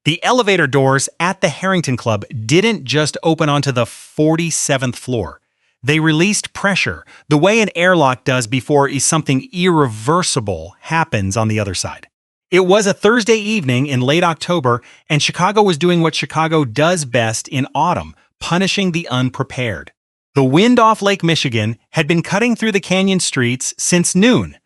The elevator doors at the Harrington Club didn't just open onto the 47th floor. They released pressure, the way an airlock does before something irreversible happens on the other side. It was a Thursday evening in late October, and Chicago was doing what Chicago does best in autumn, punishing the unprepared. The wind off Lake Michigan had been cutting through the canyon streets since noon,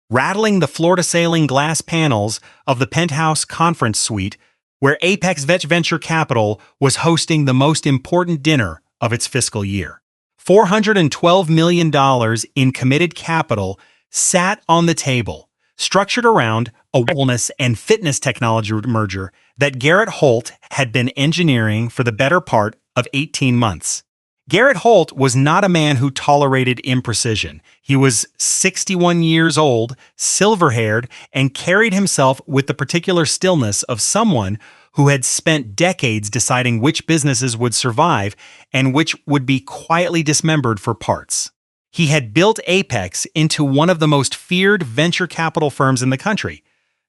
rattling the floor-to-ceiling glass panels of the Penthouse conference suite, where Apex Venture Capital was hosting the most important dinner of its fiscal year. $412 million in committed capital sat on the table, structured around a wellness and fitness technology merger that Garrett Holt had been engineering for the better part of 18 months. Garrett Holt was not a man who tolerated imprecision. He was 61 years old, silver-haired, and carried himself with the particular stillness of someone who had spent decades deciding which businesses would survive and which would be quietly dismembered for parts. He had built Apex into one of the most feared venture capital firms in the country,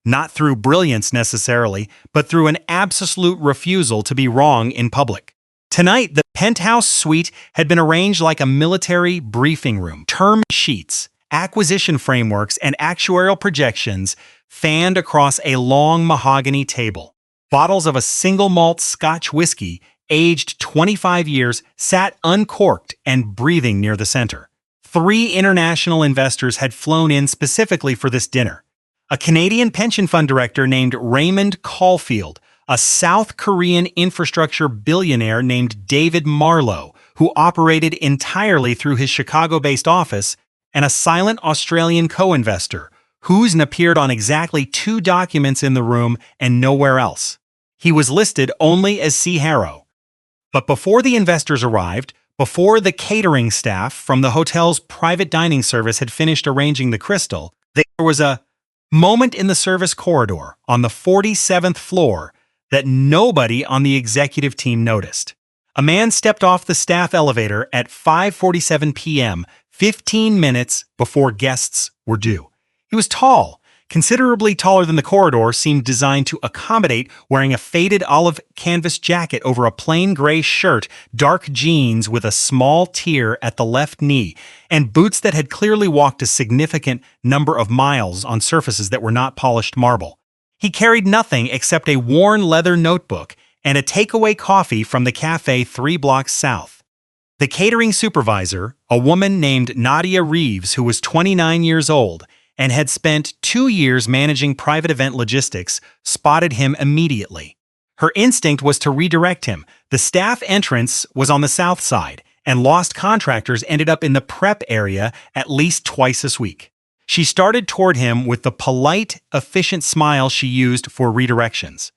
not through brilliance necessarily, but through an absolute refusal to be wrong in public. Tonight, the Penthouse suite had been arranged like a military briefing room. Term sheets, acquisition frameworks, and actuarial projections fanned across a long mahogany table. Bottles of a single malt Scotch whiskey, aged 25 years, sat uncorked and breathing near the center. 3 international investors had flown in specifically for this dinner. A Canadian pension fund director named Raymond Caulfield, a South Korean infrastructure billionaire named David Marlowe, who operated entirely through his Chicago-based office, and a silent Australian co-investor, whose name appeared on exactly 2 documents in the room and nowhere else. He was listed only as C. Harrow. But before the investors arrived, before the catering staff from the hotel's private dining service had finished arranging the crystal, there was a moment in the service corridor on the 47th floor that nobody on the executive team noticed. A man stepped off the staff elevator at 5:47 p.m., 15 minutes before guests were due. He was tall, considerably taller than the corridor seemed designed to accommodate, wearing a faded olive canvas jacket over a plain gray shirt, dark jeans with a small tear at the left knee, and boots that had clearly walked a significant number of miles on surfaces that were not polished marble. He carried nothing except a worn leather notebook and a takeaway coffee from the cafe 3 blocks south. The catering supervisor, a woman named Nadia Reeves, who was 29 years old and had spent 2 years managing private event logistics, spotted him immediately. Her instinct was to redirect him. The staff entrance was on the south side, and lost contractors ended up in the prep area at least twice this week. She started toward him with the polite, efficient smile she used for redirections.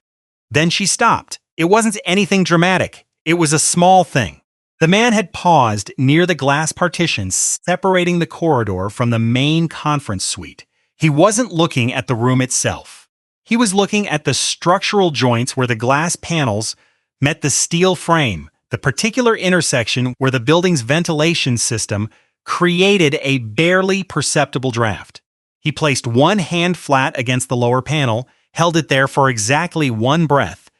Then she stopped. It wasn't anything dramatic. It was a small thing. The man had paused near the glass partition separating the corridor from the main conference suite. He wasn't looking at the room itself. He was looking at the structural joints where the glass panels met the steel frame, the particular intersection where the building's ventilation system created a barely perceptible draft. He placed one hand flat against the lower panel, held it there for exactly 1 breath,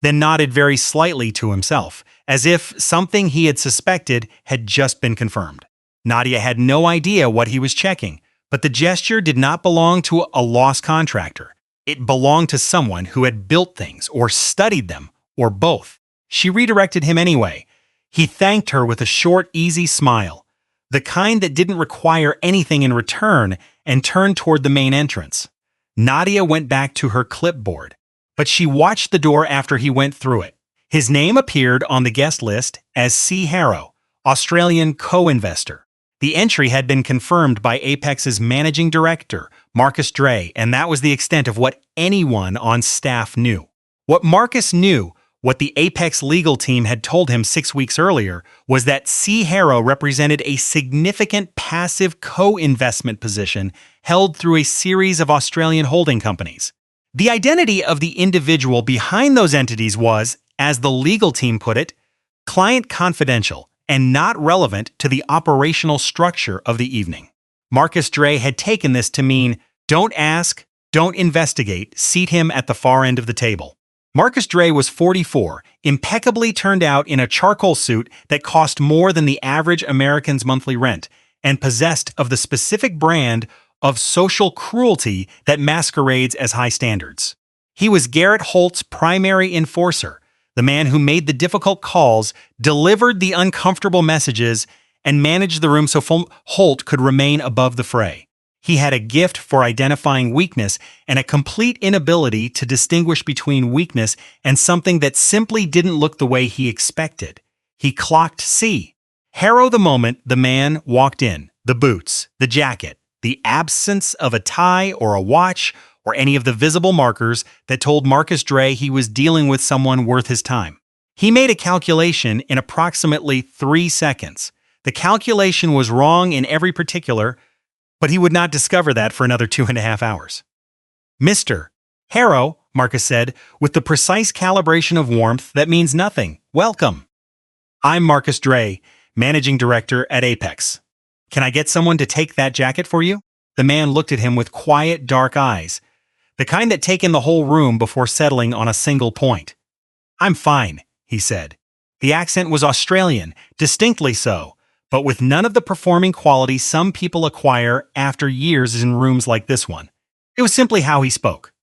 then nodded very slightly to himself, as if something he had suspected had just been confirmed. Nadia had no idea what he was checking, but the gesture did not belong to a lost contractor. It belonged to someone who had built things or studied them, or both. She redirected him anyway. He thanked her with a short, easy smile, the kind that didn't require anything in return, and turned toward the main entrance. Nadia went back to her clipboard, but she watched the door after he went through it. His name appeared on the guest list as C. Harrow, Australian co-investor. The entry had been confirmed by Apex's managing director, Marcus Dray, and that was the extent of what anyone on staff knew. What Marcus knew, what the Apex legal team had told him 6 weeks earlier, was that C. Harrow represented a significant passive co-investment position held through a series of Australian holding companies. The identity of the individual behind those entities was, as the legal team put it, client confidential and not relevant to the operational structure of the evening. Marcus Dray had taken this to mean, don't ask, don't investigate, seat him at the far end of the table. Marcus Dre was 44, impeccably turned out in a charcoal suit that cost more than the average American's monthly rent, and possessed of the specific brand of social cruelty that masquerades as high standards. He was Garrett Holt's primary enforcer, the man who made the difficult calls, delivered the uncomfortable messages, and managed the room so Holt could remain above the fray. He had a gift for identifying weakness and a complete inability to distinguish between weakness and something that simply didn't look the way he expected. He clocked C. Harrow the moment the man walked in, the boots, the jacket, the absence of a tie or a watch or any of the visible markers that told Marcus Dre he was dealing with someone worth his time. He made a calculation in approximately 3 seconds. The calculation was wrong in every particular, but he would not discover that for another 2.5 hours. Mr. Harrow, Marcus said, with the precise calibration of warmth that means nothing. Welcome. I'm Marcus Dre, managing director at Apex. Can I get someone to take that jacket for you? The man looked at him with quiet, dark eyes, the kind that take in the whole room before settling on a single point. I'm fine, he said. The accent was Australian, distinctly so, but with none of the performing quality some people acquire after years in rooms like this one. It was simply how he spoke.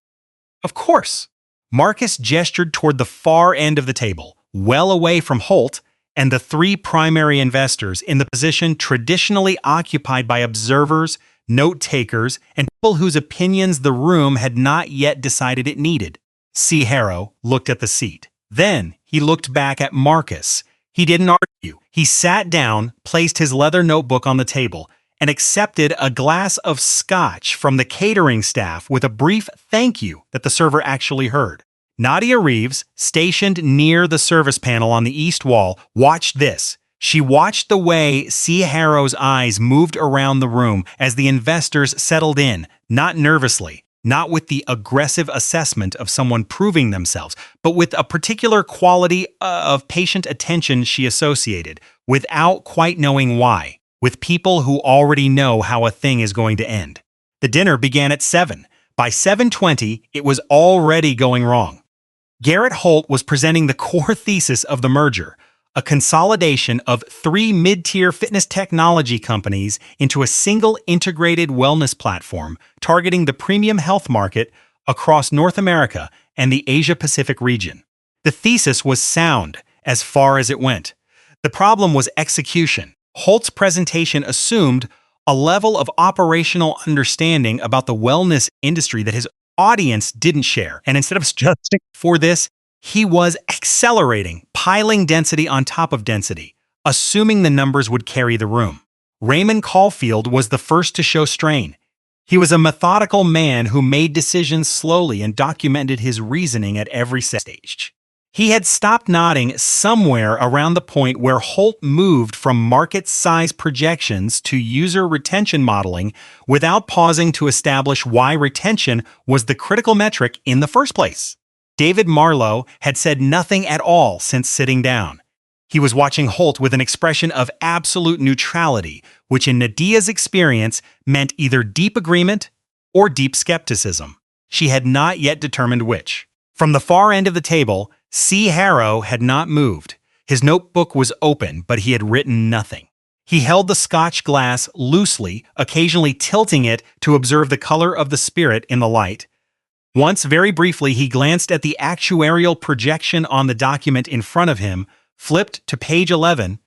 Of course. Marcus gestured toward the far end of the table, well away from Holt and the 3 primary investors in the position traditionally occupied by observers, note-takers, and people whose opinions the room had not yet decided it needed. C. Harrow looked at the seat. Then he looked back at Marcus. He didn't argue. He sat down, placed his leather notebook on the table, and accepted a glass of Scotch from the catering staff with a brief thank you that the server actually heard. Nadia Reeves, stationed near the service panel on the east wall, watched this. She watched the way C. Harrow's eyes moved around the room as the investors settled in, not nervously, not with the aggressive assessment of someone proving themselves, but with a particular quality of patient attention she associated, without quite knowing why, with people who already know how a thing is going to end. The dinner began at 7. By 7:20, it was already going wrong. Garrett Holt was presenting the core thesis of the merger, a consolidation of 3 mid-tier fitness technology companies into a single integrated wellness platform targeting the premium health market across North America and the Asia-Pacific region. The thesis was sound as far as it went. The problem was execution. Holt's presentation assumed a level of operational understanding about the wellness industry that his audience didn't share, and instead of adjusting for this, he was accelerating, piling density on top of density, assuming the numbers would carry the room. Raymond Caulfield was the first to show strain. He was a methodical man who made decisions slowly and documented his reasoning at every stage. He had stopped nodding somewhere around the point where Holt moved from market size projections to user retention modeling without pausing to establish why retention was the critical metric in the first place. David Marlowe had said nothing at all since sitting down. He was watching Holt with an expression of absolute neutrality, which in Nadia's experience meant either deep agreement or deep skepticism. She had not yet determined which. From the far end of the table, C. Harrow had not moved. His notebook was open, but he had written nothing. He held the Scotch glass loosely, occasionally tilting it to observe the color of the spirit in the light. Once, very briefly, he glanced at the actuarial projection on the document in front of him, flipped to page 11,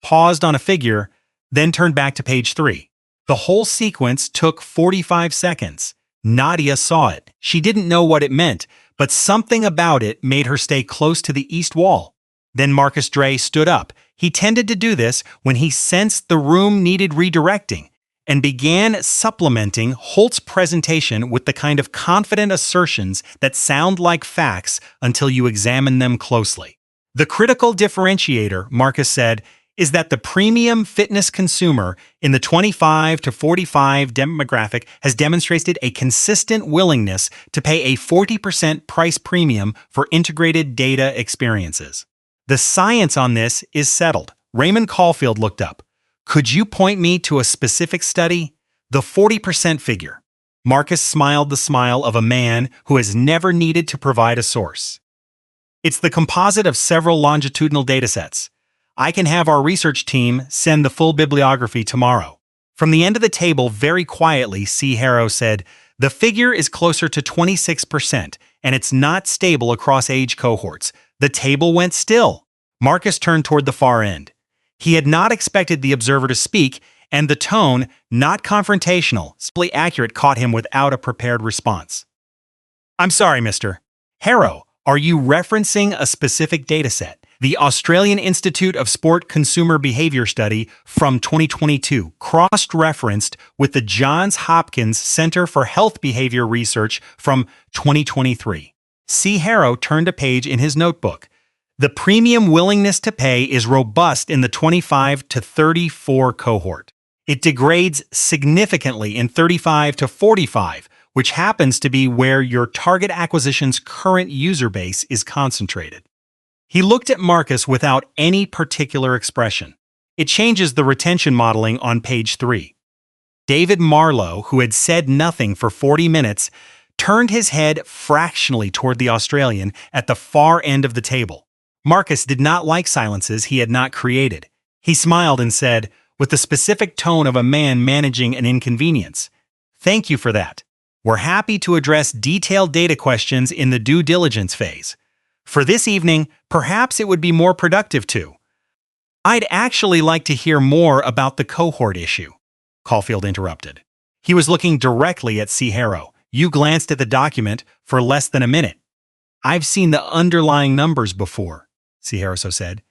paused on a figure, then turned back to page 3. The whole sequence took 45 seconds. Nadia saw it. She didn't know what it meant, but something about it made her stay close to the east wall. Then Marcus Dre stood up. He tended to do this when he sensed the room needed redirecting, and began supplementing Holt's presentation with the kind of confident assertions that sound like facts until you examine them closely. The critical differentiator, Marcus said, is that the premium fitness consumer in the 25 to 45 demographic has demonstrated a consistent willingness to pay a 40% price premium for integrated data experiences. The science on this is settled. Raymond Caulfield looked up. Could you point me to a specific study? The 40% figure. Marcus smiled the smile of a man who has never needed to provide a source. It's the composite of several longitudinal datasets. I can have our research team send the full bibliography tomorrow. From the end of the table, very quietly, C. Harrow said, "The figure is closer to 26%, and it's not stable across age cohorts." The table went still. Marcus turned toward the far end. He had not expected the observer to speak, and the tone, not confrontational, simply accurate, caught him without a prepared response. "I'm sorry, Mr. Harrow, are you referencing a specific dataset? The Australian Institute of Sport Consumer Behavior Study from 2022, cross-referenced with the Johns Hopkins Center for Health Behavior Research from 2023. C. Harrow turned a page in his notebook. The premium willingness to pay is robust in the 25 to 34 cohort. It degrades significantly in 35 to 45, which happens to be where your target acquisition's current user base is concentrated. He looked at Marcus without any particular expression. It changes the retention modeling on page 3. David Marlowe, who had said nothing for 40 minutes, turned his head fractionally toward the Australian at the far end of the table. Marcus did not like silences he had not created. He smiled and said, with the specific tone of a man managing an inconvenience, "Thank you for that. We're happy to address detailed data questions in the due diligence phase. For this evening, perhaps it would be more productive to." "I'd actually like to hear more about the cohort issue," Caulfield interrupted. He was looking directly at C. Harrow. "You glanced at the document for less than a minute." "I've seen the underlying numbers before," C. Harrow said.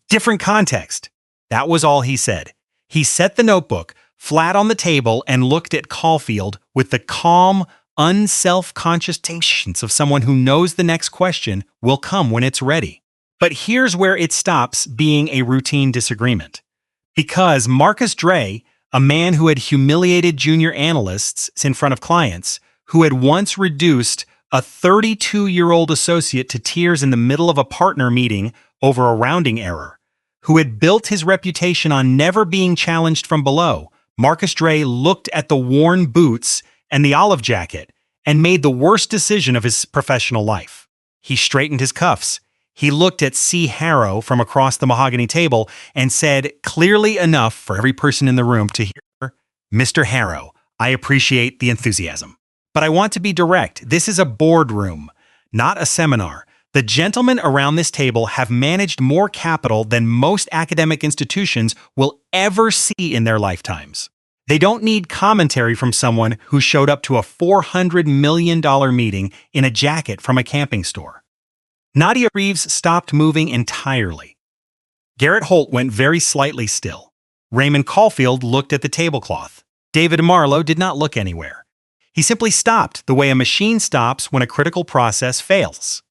"Different context." That was all he said. He set the notebook flat on the table and looked at Caulfield with the calm, unself-conscious patience of someone who knows the next question will come when it's ready. But here's where it stops being a routine disagreement. Because Marcus Dray, a man who had humiliated junior analysts in front of clients, who had once reduced a 32-year-old associate to tears in the middle of a partner meeting over a rounding error, who had built his reputation on never being challenged from below, Marcus Dray looked at the worn boots and the olive jacket and made the worst decision of his professional life. He straightened his cuffs. He looked at C. Harrow from across the mahogany table and said clearly enough for every person in the room to hear, "Mr. Harrow, I appreciate the enthusiasm, but I want to be direct. This is a boardroom, not a seminar. The gentlemen around this table have managed more capital than most academic institutions will ever see in their lifetimes. They don't need commentary from someone who showed up to a $400 million meeting in a jacket from a camping store." Nadia Reeves stopped moving entirely. Garrett Holt went very slightly still. Raymond Caulfield looked at the tablecloth. David Marlowe did not look anywhere. He simply stopped the way a machine stops when a critical process fails.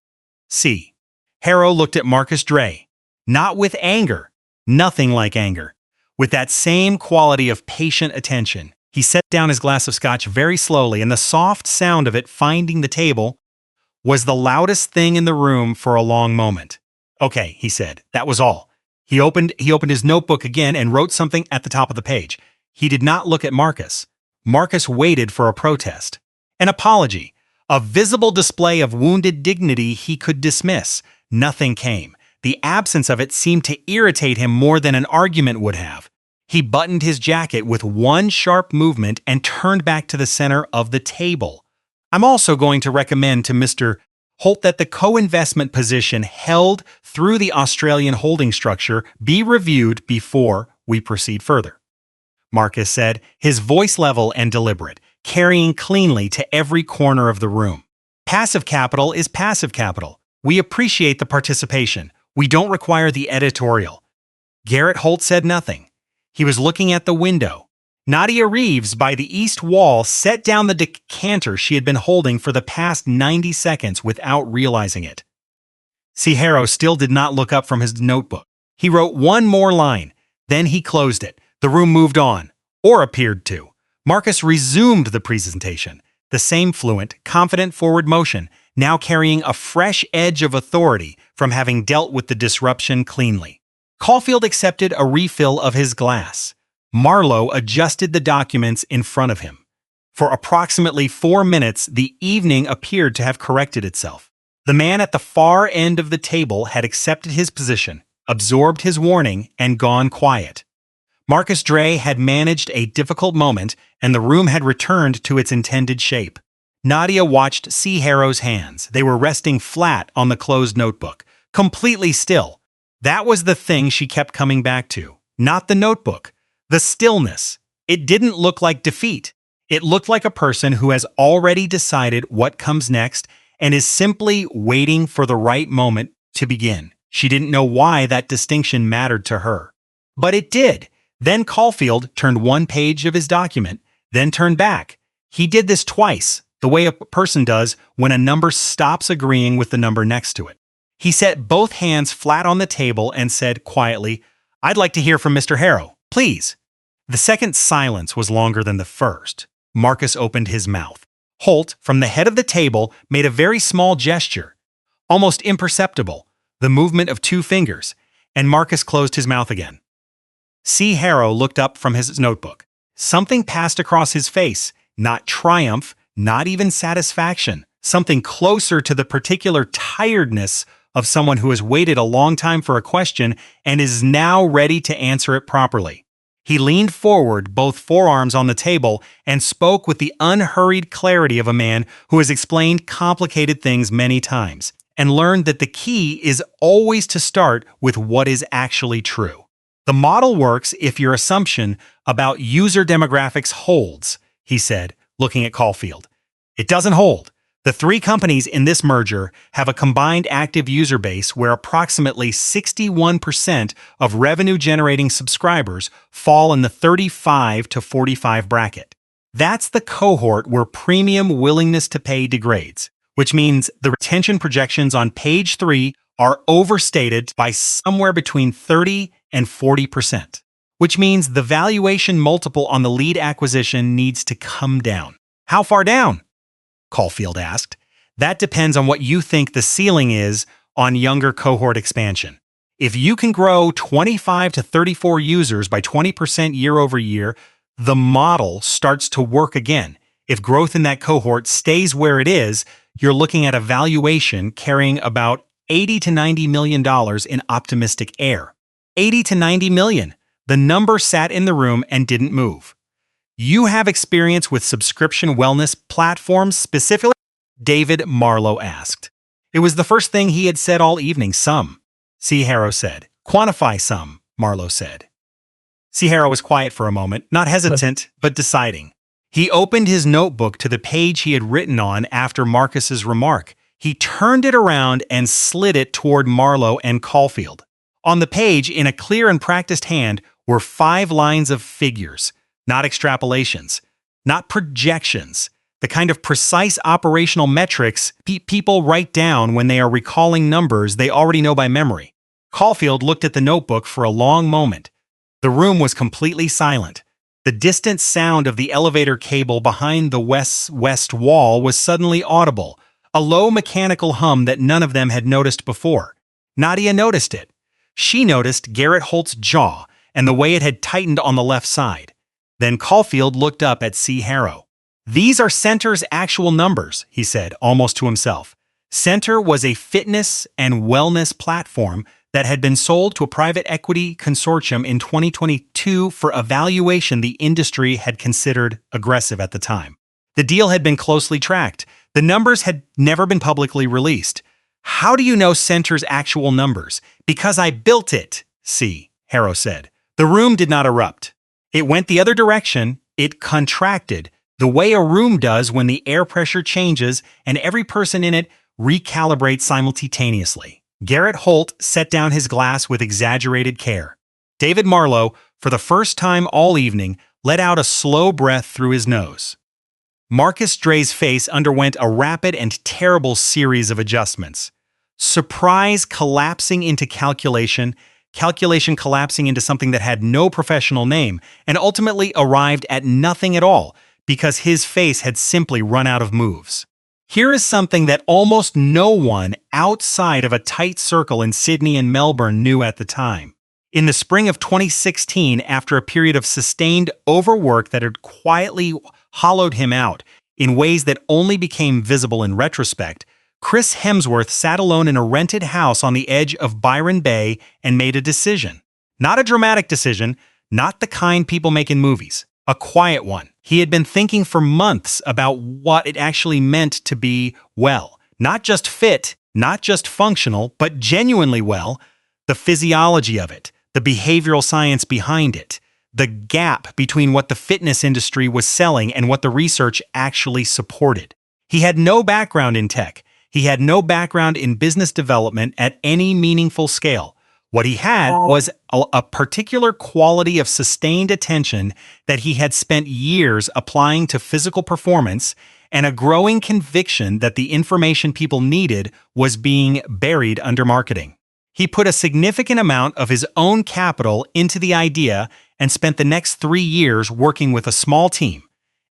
C. Harrow looked at Marcus Dray, not with anger, nothing like anger, with that same quality of patient attention. He set down his glass of scotch very slowly, and the soft sound of it finding the table was the loudest thing in the room for a long moment. "Okay," he said, "that was all." He opened his notebook again and wrote something at the top of the page. He did not look at Marcus. Marcus waited for a protest, an apology, a visible display of wounded dignity he could dismiss. Nothing came. The absence of it seemed to irritate him more than an argument would have. He buttoned his jacket with one sharp movement and turned back to the center of the table. "I'm also going to recommend to Mr. Holt that the co-investment position held through the Australian holding structure be reviewed before we proceed further," Marcus said, his voice level and deliberate, carrying cleanly to every corner of the room. "Passive capital is passive capital. We appreciate the participation. We don't require the editorial." Garrett Holt said nothing. He was looking at the window. Nadia Reeves, by the east wall, set down the decanter she had been holding for the past 90 seconds without realizing it. C. Harrow still did not look up from his notebook. He wrote one more line, then he closed it. The room moved on, or appeared to. Marcus resumed the presentation, the same fluent, confident forward motion, now carrying a fresh edge of authority from having dealt with the disruption cleanly. Caulfield accepted a refill of his glass. Marlowe adjusted the documents in front of him. For approximately 4 minutes, the evening appeared to have corrected itself. The man at the far end of the table had accepted his position, absorbed his warning, and gone quiet. Marcus Dre had managed a difficult moment, and the room had returned to its intended shape. Nadia watched C. Harrow's hands. They were resting flat on the closed notebook, completely still. That was the thing she kept coming back to. Not the notebook. The stillness. It didn't look like defeat. It looked like a person who has already decided what comes next and is simply waiting for the right moment to begin. She didn't know why that distinction mattered to her. But it did. Then Caulfield turned one page of his document, then turned back. He did this twice, the way a person does when a number stops agreeing with the number next to it. He set both hands flat on the table and said quietly, "I'd like to hear from Mr. Harrow, please." The second silence was longer than the first. Marcus opened his mouth. Holt, from the head of the table, made a very small gesture, almost imperceptible, the movement of 2 fingers, and Marcus closed his mouth again. C. Harrow looked up from his notebook. Something passed across his face, not triumph, not even satisfaction, something closer to the particular tiredness of someone who has waited a long time for a question and is now ready to answer it properly. He leaned forward, both forearms on the table, and spoke with the unhurried clarity of a man who has explained complicated things many times and learned that the key is always to start with what is actually true. The model works if your assumption about user demographics holds, he said, looking at Caulfield. It doesn't hold. The 3 companies in this merger have a combined active user base where approximately 61% of revenue-generating subscribers fall in the 35 to 45 bracket. That's the cohort where premium willingness to pay degrades, which means the retention projections on page 3 are overstated by somewhere between 30 and 40%, which means the valuation multiple on the lead acquisition needs to come down. How far down? Caulfield asked. That depends on what you think the ceiling is on younger cohort expansion. If you can grow 25 to 34 users by 20% year over year, the model starts to work again. If growth in that cohort stays where it is, you're looking at a valuation carrying about $80 to $90 million in optimistic air. 80 to 90 million. The number sat in the room and didn't move. You have experience with subscription wellness platforms specifically? David Marlowe asked. It was the first thing he had said all evening. Some, C. Harrow said. Quantify some, Marlowe said. C. Harrow was quiet for a moment, not hesitant, but deciding. He opened his notebook to the page he had written on after Marcus's remark. He turned it around and slid it toward Marlowe and Caulfield. On the page, in a clear and practiced hand, were 5 lines of figures. Not extrapolations, not projections, the kind of precise operational metrics people write down when they are recalling numbers they already know by memory. Caulfield looked at the notebook for a long moment. The room was completely silent. The distant sound of the elevator cable behind the west wall was suddenly audible, a low mechanical hum that none of them had noticed before. Nadia noticed it. She noticed Garrett Holt's jaw and the way it had tightened on the left side. Then Caulfield looked up at C. Harrow. "These are Center's actual numbers," he said, almost to himself. Center was a fitness and wellness platform that had been sold to a private equity consortium in 2022 for a valuation the industry had considered aggressive at the time. The deal had been closely tracked. The numbers had never been publicly released. "How do you know Center's actual numbers?" "Because I built it," C. Harrow said. The room did not erupt. It went the other direction. It contracted, the way a room does when the air pressure changes and every person in it recalibrates simultaneously. Garrett Holt set down his glass with exaggerated care. David Marlowe, for the first time all evening, let out a slow breath through his nose. Marcus Dre's face underwent a rapid and terrible series of adjustments. Surprise collapsing into calculation, calculation collapsing into something that had no professional name, and ultimately arrived at nothing at all because his face had simply run out of moves. Here is something that almost no one outside of a tight circle in Sydney and Melbourne knew at the time. In the spring of 2016, after a period of sustained overwork that had quietly hollowed him out in ways that only became visible in retrospect, Chris Hemsworth sat alone in a rented house on the edge of Byron Bay and made a decision. Not a dramatic decision, not the kind people make in movies. A quiet one. He had been thinking for months about what it actually meant to be well. Not just fit, not just functional, but genuinely well. The physiology of it, the behavioral science behind it, the gap between what the fitness industry was selling and what the research actually supported. He had no background in tech. He had no background in business development at any meaningful scale. What he had was a particular quality of sustained attention that he had spent years applying to physical performance and a growing conviction that the information people needed was being buried under marketing. He put a significant amount of his own capital into the idea and spent the next 3 years working with a small team: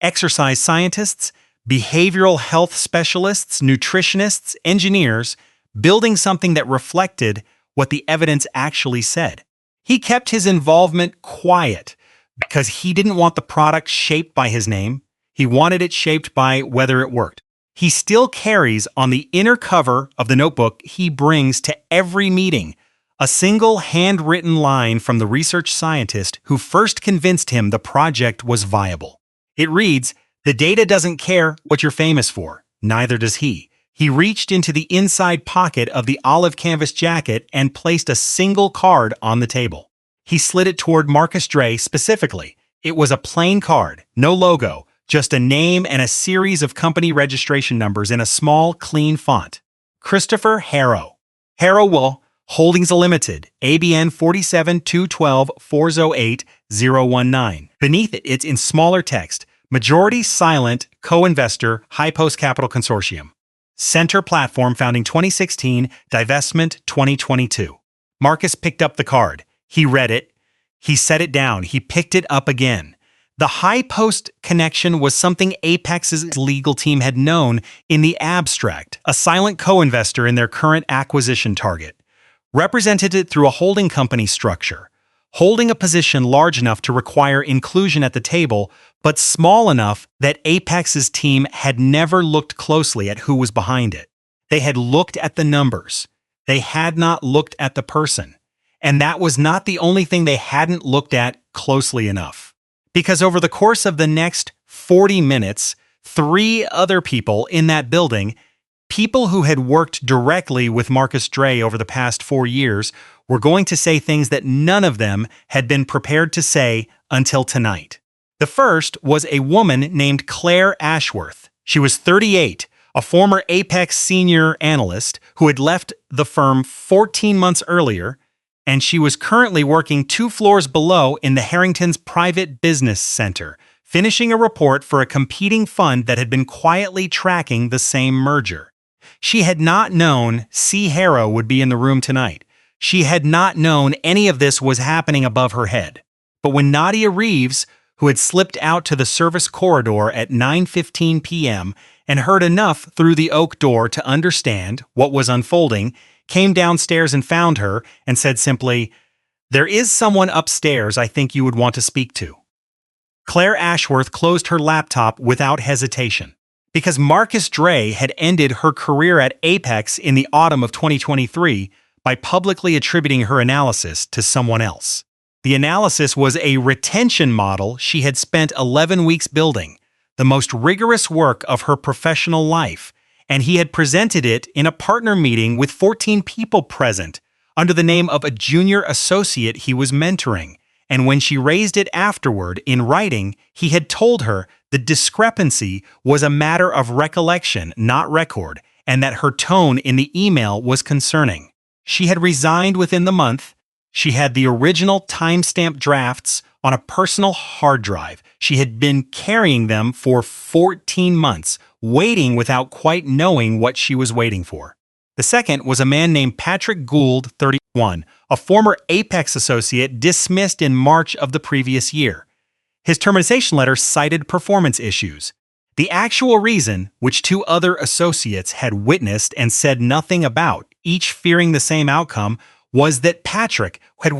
exercise scientists, behavioral health specialists, nutritionists, engineers, building something that reflected what the evidence actually said. He kept his involvement quiet because he didn't want the product shaped by his name. He wanted it shaped by whether it worked. He still carries on the inner cover of the notebook he brings to every meeting a single handwritten line from the research scientist who first convinced him the project was viable. It reads, "The data doesn't care what you're famous for, neither does he." He reached into the inside pocket of the olive canvas jacket and placed a single card on the table. He slid it toward Marcus Dre specifically. It was a plain card, no logo, just a name and a series of company registration numbers in a small, clean font. Christopher Harrow. Harrow Holdings Limited, ABN 47-212-408-019. Beneath it, it's in smaller text, majority silent, co-investor, High Post Capital Consortium. Center platform founding 2016, divestment 2022. Marcus picked up the card. He read it. He set it down. He picked it up again. The High Post connection was something Apex's legal team had known in the abstract, a silent co-investor in their current acquisition target. Represented it through a holding company structure, holding a position large enough to require inclusion at the table, but small enough that Apex's team had never looked closely at who was behind it. They had looked at the numbers. They had not looked at the person. And that was not the only thing they hadn't looked at closely enough. Because over the course of the next 40 minutes, 3 other people in that building, people who had worked directly with Marcus Dre over the past 4 years, were going to say things that none of them had been prepared to say until tonight. The first was a woman named Claire Ashworth. She was 38, a former Apex senior analyst who had left the firm 14 months earlier, and she was currently working 2 floors below in the Harrington's Private Business Center, finishing a report for a competing fund that had been quietly tracking the same merger. She had not known C. Harrow would be in the room tonight. She had not known any of this was happening above her head. But when Nadia Reeves, who had slipped out to the service corridor at 9:15 p.m. and heard enough through the oak door to understand what was unfolding, came downstairs and found her and said simply, "There is someone upstairs I think you would want to speak to." Claire Ashworth closed her laptop without hesitation. Because Marcus Dre had ended her career at Apex in the autumn of 2023 by publicly attributing her analysis to someone else. The analysis was a retention model she had spent 11 weeks building, the most rigorous work of her professional life, and he had presented it in a partner meeting with 14 people present under the name of a junior associate he was mentoring. And when she raised it afterward in writing, he had told her the discrepancy was a matter of recollection, not record, and that her tone in the email was concerning. She had resigned within the month. She had the original timestamp drafts on a personal hard drive. She had been carrying them for 14 months, waiting without quite knowing what she was waiting for. The second was a man named Patrick Gould, 31, a former Apex associate dismissed in March of the previous year. His termination letter cited performance issues. The actual reason, which 2 other associates had witnessed and said nothing about, each fearing the same outcome, was that Patrick had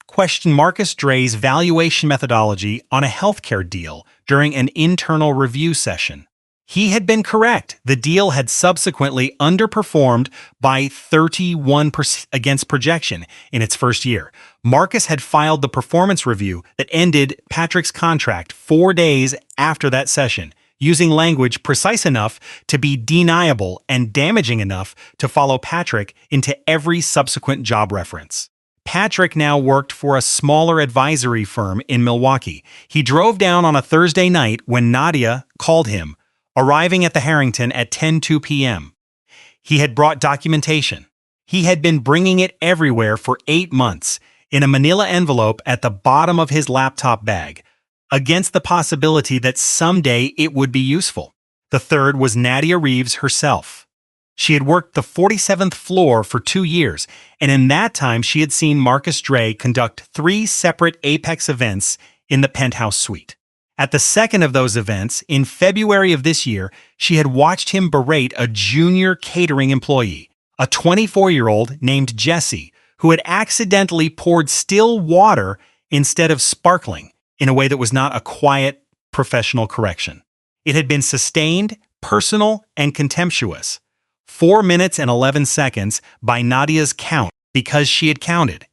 questioned Marcus Dre's valuation methodology on a healthcare deal during an internal review session. He had been correct. The deal had subsequently underperformed by 31% against projection in its first year. Marcus had filed the performance review that ended Patrick's contract 4 days after that session, using language precise enough to be deniable and damaging enough to follow Patrick into every subsequent job reference. Patrick now worked for a smaller advisory firm in Milwaukee. He drove down on a Thursday night when Nadia called him, arriving at the Harrington at 10:02 p.m. He had brought documentation. He had been bringing it everywhere for 8 months, in a manila envelope at the bottom of his laptop bag, against the possibility that someday it would be useful. The third was Nadia Reeves herself. She had worked the 47th floor for 2 years, and in that time she had seen Marcus Dre conduct 3 separate Apex events in the Penthouse suite. At the second of those events, in February of this year, she had watched him berate a junior catering employee, a 24-year-old named Jesse, who had accidentally poured still water instead of sparkling in a way that was not a quiet, professional correction. It had been sustained, personal, and contemptuous. 4 minutes and 11 seconds by Nadia's count, because she had counted.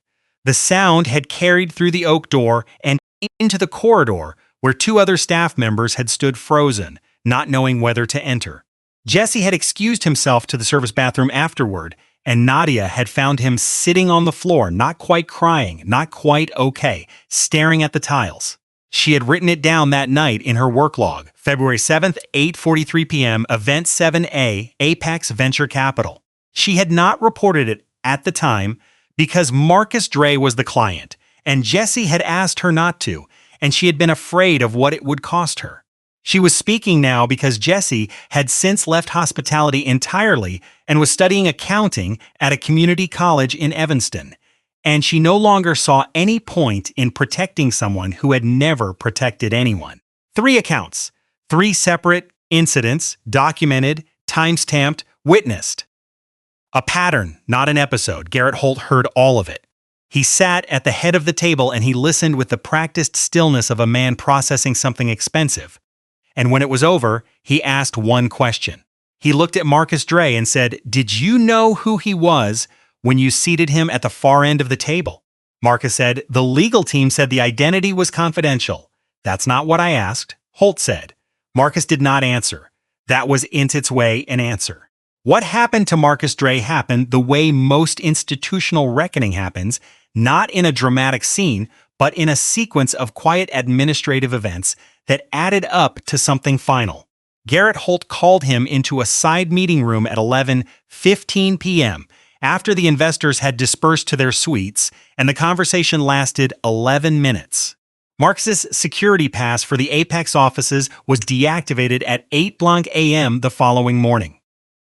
The sound had carried through the oak door and into the corridor, where 2 other staff members had stood frozen, not knowing whether to enter. Jesse had excused himself to the service bathroom afterward, and Nadia had found him sitting on the floor, not quite crying, not quite okay, staring at the tiles. She had written it down that night in her work log, February 7th, 8:43 p.m., Event 7A, Apex Venture Capital. She had not reported it at the time because Marcus Dre was the client, and Jesse had asked her not to, and she had been afraid of what it would cost her. She was speaking now because Jesse had since left hospitality entirely and was studying accounting at a community college in Evanston, and she no longer saw any point in protecting someone who had never protected anyone. 3 accounts, 3 separate incidents, documented, time-stamped, witnessed. A pattern, not an episode. Garrett Holt heard all of it. He sat at the head of the table and he listened with the practiced stillness of a man processing something expensive. And when it was over, he asked one question. He looked at Marcus Dre and said, "Did you know who he was when you seated him at the far end of the table?" Marcus said, "The legal team said the identity was confidential." "That's not what I asked," Holt said. Marcus did not answer. That was in its way an answer. What happened to Marcus Dre happened the way most institutional reckoning happens, not in a dramatic scene, but in a sequence of quiet administrative events that added up to something final. Garrett Holt called him into a side meeting room at 11:15 p.m. after the investors had dispersed to their suites, and the conversation lasted 11 minutes. Marcus's security pass for the Apex offices was deactivated at 8 a.m. the following morning.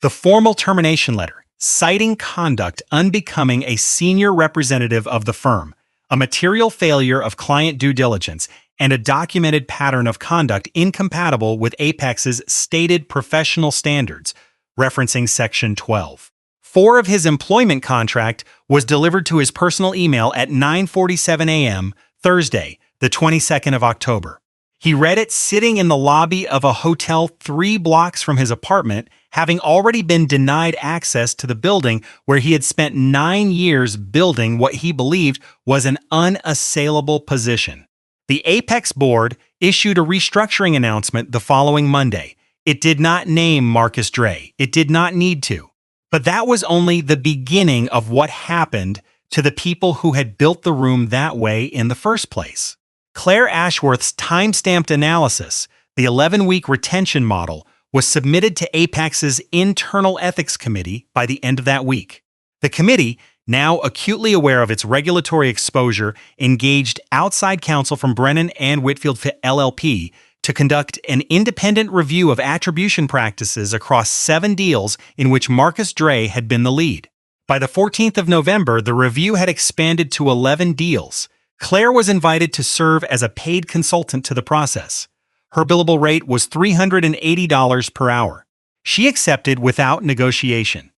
The formal termination letter, citing conduct unbecoming a senior representative of the firm, a material failure of client due diligence, and a documented pattern of conduct incompatible with Apex's stated professional standards, referencing Section 12. 4 of his employment contract was delivered to his personal email at 9:47 a.m. Thursday, the 22nd of October. He read it sitting in the lobby of a hotel 3 blocks from his apartment, having already been denied access to the building where he had spent 9 years building what he believed was an unassailable position. The Apex board issued a restructuring announcement the following Monday. It did not name Marcus Dre. It did not need to. But that was only the beginning of what happened to the people who had built the room that way in the first place. Claire Ashworth's time-stamped analysis, the 11-week retention model, was submitted to Apex's internal ethics committee by the end of that week. The committee, now acutely aware of its regulatory exposure, engaged outside counsel from Brennan and Whitfield LLP to conduct an independent review of attribution practices across 7 deals in which Marcus Dre had been the lead. By the 14th of November, the review had expanded to 11 deals. Claire was invited to serve as a paid consultant to the process. Her billable rate was $380 per hour. She accepted without negotiation.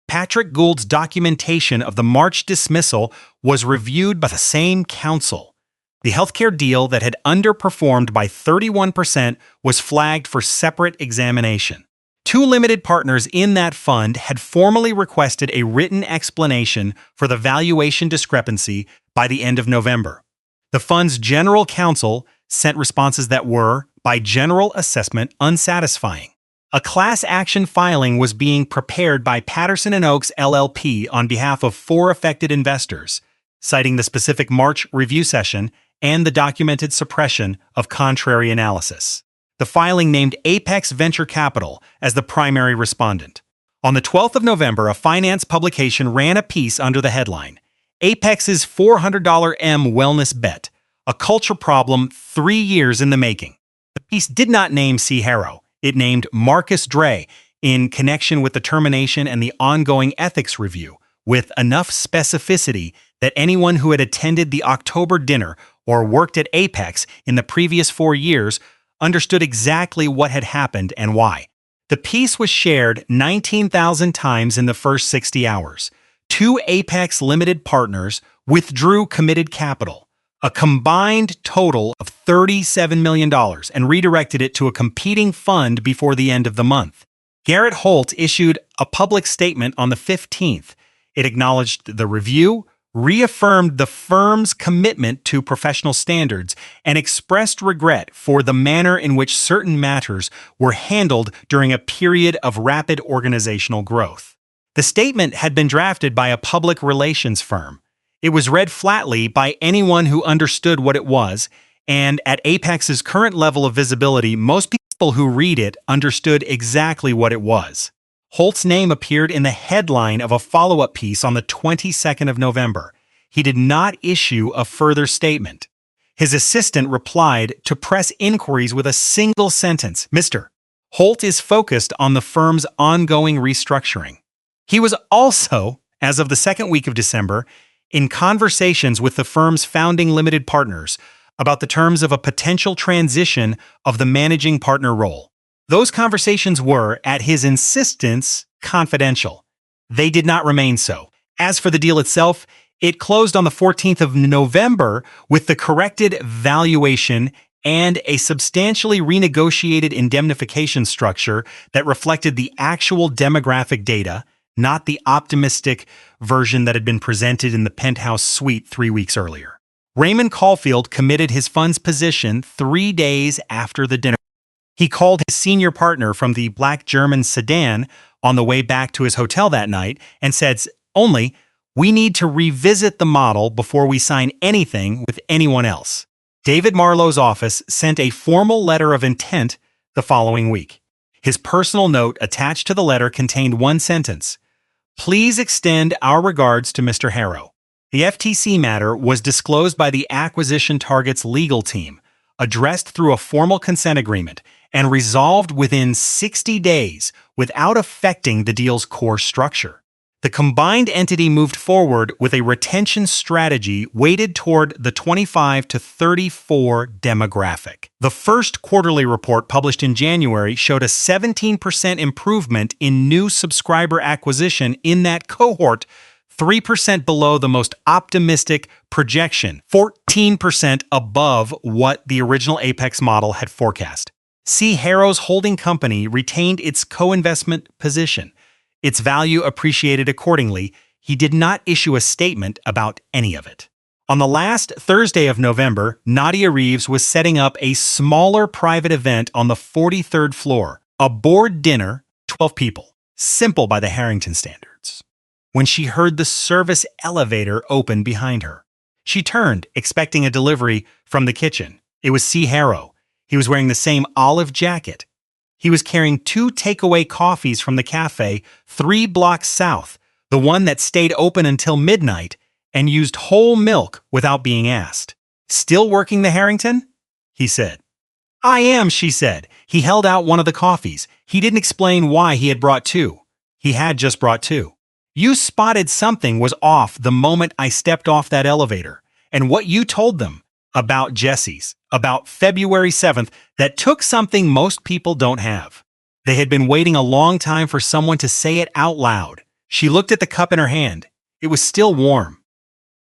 Patrick Gould's documentation of the March dismissal was reviewed by the same counsel. The healthcare deal that had underperformed by 31% was flagged for separate examination. Two limited partners in that fund had formally requested a written explanation for the valuation discrepancy by the end of November. The fund's general counsel sent responses that were, by general assessment, unsatisfying. A class action filing was being prepared by Patterson & Oaks LLP on behalf of 4 affected investors, citing the specific March review session and the documented suppression of contrary analysis. The filing named Apex Venture Capital as the primary respondent. On the 12th of November, a finance publication ran a piece under the headline, Apex's $400 M Wellness Bet, a culture problem 3 years in the making. The piece did not name C. Harrow. It named Marcus Dre in connection with the termination and the ongoing ethics review, with enough specificity that anyone who had attended the October dinner or worked at Apex in the previous 4 years understood exactly what had happened and why. The piece was shared 19,000 times in the first 60 hours. 2 Apex limited partners withdrew committed capital, a combined total of $37 million, and redirected it to a competing fund before the end of the month. Garrett Holt issued a public statement on the 15th. It acknowledged the review, reaffirmed the firm's commitment to professional standards, and expressed regret for the manner in which certain matters were handled during a period of rapid organizational growth. The statement had been drafted by a public relations firm. It was read flatly by anyone who understood what it was, and at Apex's current level of visibility, most people who read it understood exactly what it was. Holt's name appeared in the headline of a follow-up piece on the 22nd of November. He did not issue a further statement. His assistant replied to press inquiries with a single sentence, Mr. Holt is focused on the firm's ongoing restructuring. He was also, as of the second week of December, in conversations with the firm's founding limited partners about the terms of a potential transition of the managing partner role. Those conversations were, at his insistence, confidential. They did not remain so. As for the deal itself, it closed on the 14th of November with the corrected valuation and a substantially renegotiated indemnification structure that reflected the actual demographic data, not the optimistic version that had been presented in the Penthouse suite 3 weeks earlier. Raymond Caulfield committed his fund's position 3 days after the dinner. He called his senior partner from the black German sedan on the way back to his hotel that night and said, only, we need to revisit the model before we sign anything with anyone else. David Marlowe's office sent a formal letter of intent the following week. His personal note attached to the letter contained one sentence, please extend our regards to Mr. Harrow. The FTC matter was disclosed by the acquisition target's legal team, addressed through a formal consent agreement, and resolved within 60 days without affecting the deal's core structure. The combined entity moved forward with a retention strategy weighted toward the 25 to 34 demographic. The first quarterly report published in January showed a 17% improvement in new subscriber acquisition in that cohort, 3% below the most optimistic projection, 14% above what the original Apex model had forecast. C. Harrow's holding company retained its co-investment position. Its value appreciated accordingly. He did not issue a statement about any of it. On the last Thursday of November, Nadia Reeves was setting up a smaller private event on the 43rd floor, a board dinner, 12 people, simple by the Harrington standards, when she heard the service elevator open behind her. She turned, expecting a delivery from the kitchen. It was C. Harrow. He was wearing the same olive jacket. He was carrying 2 takeaway coffees from the cafe 3 blocks south, the one that stayed open until midnight, and used whole milk without being asked. Still working the Harrington? He said. I am, she said. He held out one of the coffees. He didn't explain why he had brought 2. He had just brought 2. You spotted something was off the moment I stepped off that elevator, and what you told them about Jesse's, about February 7th, that took something most people don't have. They had been waiting a long time for someone to say it out loud. She looked at the cup in her hand. It was still warm.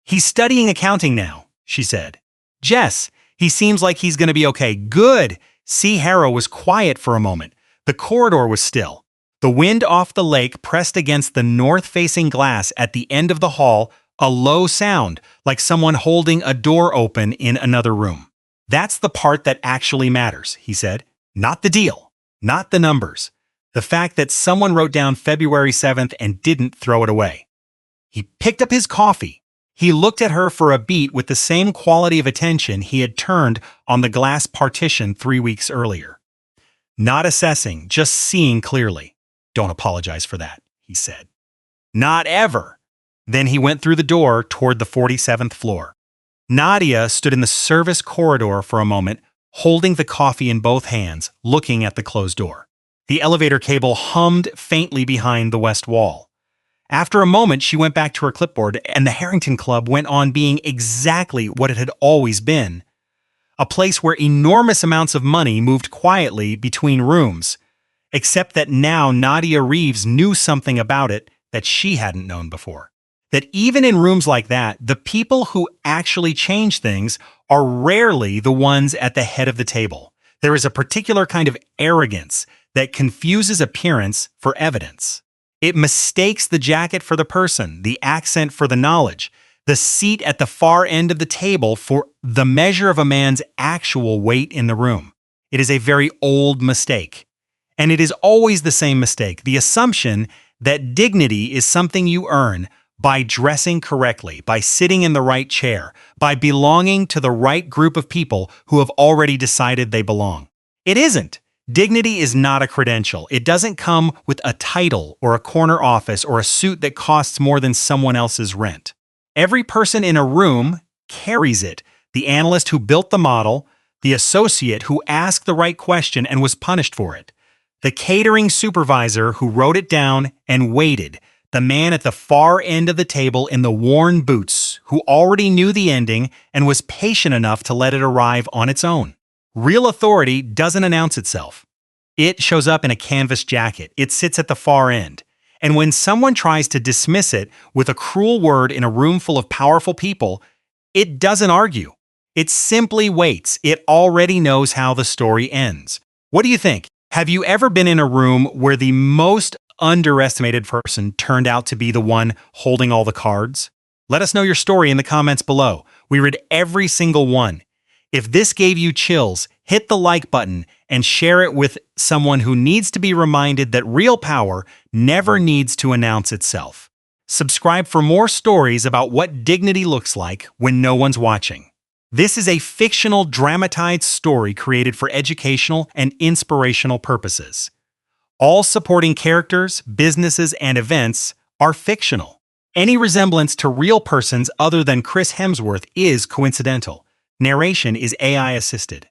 He's studying accounting now, she said. Jess, he seems like he's going to be okay. Good. C. Harrow was quiet for a moment. The corridor was still. The wind off the lake pressed against the north-facing glass at the end of the hall, a low sound, like someone holding a door open in another room. That's the part that actually matters, he said. Not the deal. Not the numbers. The fact that someone wrote down February 7th and didn't throw it away. He picked up his coffee. He looked at her for a beat with the same quality of attention he had turned on the glass partition 3 weeks earlier. Not assessing, just seeing clearly. Don't apologize for that, he said. Not ever. Then he went through the door toward the 47th floor. Nadia stood in the service corridor for a moment, holding the coffee in both hands, looking at the closed door. The elevator cable hummed faintly behind the west wall. After a moment, she went back to her clipboard, and the Harrington Club went on being exactly what it had always been. A place where enormous amounts of money moved quietly between rooms, except that now Nadia Reeves knew something about it that she hadn't known before. That even in rooms like that, the people who actually change things are rarely the ones at the head of the table. There is a particular kind of arrogance that confuses appearance for evidence. It mistakes the jacket for the person, the accent for the knowledge, the seat at the far end of the table for the measure of a man's actual weight in the room. It is a very old mistake. And it is always the same mistake, the assumption that dignity is something you earn by dressing correctly, by sitting in the right chair, by belonging to the right group of people who have already decided they belong. It isn't. Dignity is not a credential. It doesn't come with a title or a corner office or a suit that costs more than someone else's rent. Every person in a room carries it. The analyst who built the model, the associate who asked the right question and was punished for it, the catering supervisor who wrote it down and waited, the man at the far end of the table in the worn boots who already knew the ending and was patient enough to let it arrive on its own. Real authority doesn't announce itself. It shows up in a canvas jacket. It sits at the far end. And when someone tries to dismiss it with a cruel word in a room full of powerful people, it doesn't argue. It simply waits. It already knows how the story ends. What do you think? Have you ever been in a room where the most underestimated person turned out to be the one holding all the cards? Let us know your story in the comments below. We read every single one. If this gave you chills, hit the like button and share it with someone who needs to be reminded that real power never needs to announce itself. Subscribe for more stories about what dignity looks like when no one's watching. This is a fictional dramatized story created for educational and inspirational purposes. All supporting characters, businesses, and events are fictional. Any resemblance to real persons other than Chris Hemsworth is coincidental. Narration is AI assisted.